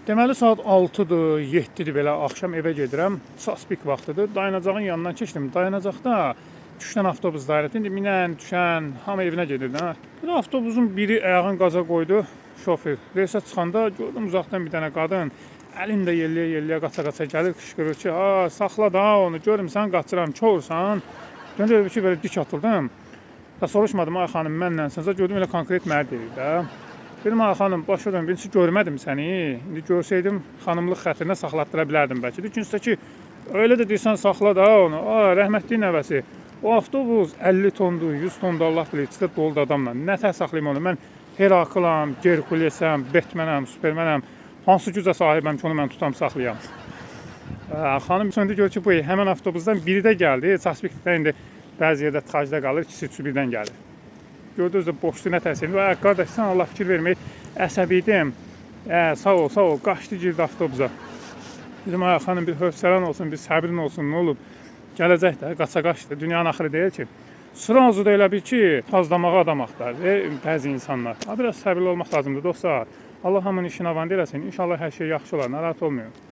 Deməli saat 6-dır, 7-dir belə axşam evə gedirəm. Saspik vaxtıdır. Dayanacağın yanından keçdim. Dayanacaqda düşən avtobus dairəti. İndi minən, düşən, hamı evinə gedir də. Bir avtobusun biri ayağını qaza qoydu. Şofer reysə çıxanda gördüm uzaqdan bir dənə qadın əlində yelləyə-yelləyə qaça-qaça gəlir, qışqırır ki, "Ha, saxla da onu, görüm sən qaçıram, çorsan." Döndü ki, belə dik atıldım. Da soruşmadım, "Ay xanım, mənlənsiniz?" Gördüm elə konkret mənə deyir də. Dedim, "Ay xanım, başa dön, birincisi görmədim səni. İndi görsəydim, xanımlıq xətrinə saxlatdıra bilərdim bəlkə." İkincisi ki, "Öyle də deyirsən, saxla da onu." Rəhmətli nəvəsi. O avtobus 50 tondur, 100 tondur, Allah bilir, içində dolu adamla. Nə tər saxlayım onu? Mən Heraklam, Gerkulesəm, Batmanəm, Supermanəm. Hansı gücə sahibəm ki, onu mən tutam, saxlayam. Xanım söndü gör ki, bu həmən avtobusdan biri də gəldi. Saspikdə indi bəzi yerdə tıxacda qalır, ikisi üçü birdən gəlir. Gördü özü boşluğu nə təsir edir. Qardaş, sən Allah fikir vermək, əsəbi idim. Sağ ol, qaçdı girdi avtobusa. Dedim, "Ay xanım, bir hövsələn olsun, bir səbrin olsun, nə olub? Gələcək də, qaça-qaçdı, dünyanın axırı deyil ki." Sırazu da elə bil ki, tazlamağa adam axtarır bəzi insanlar. Biraz səbirli olmaq lazımdır dostlar. Allah hamının işini avan eləsin. İnşallah hər şey yaxşı olar, narahat olmayın.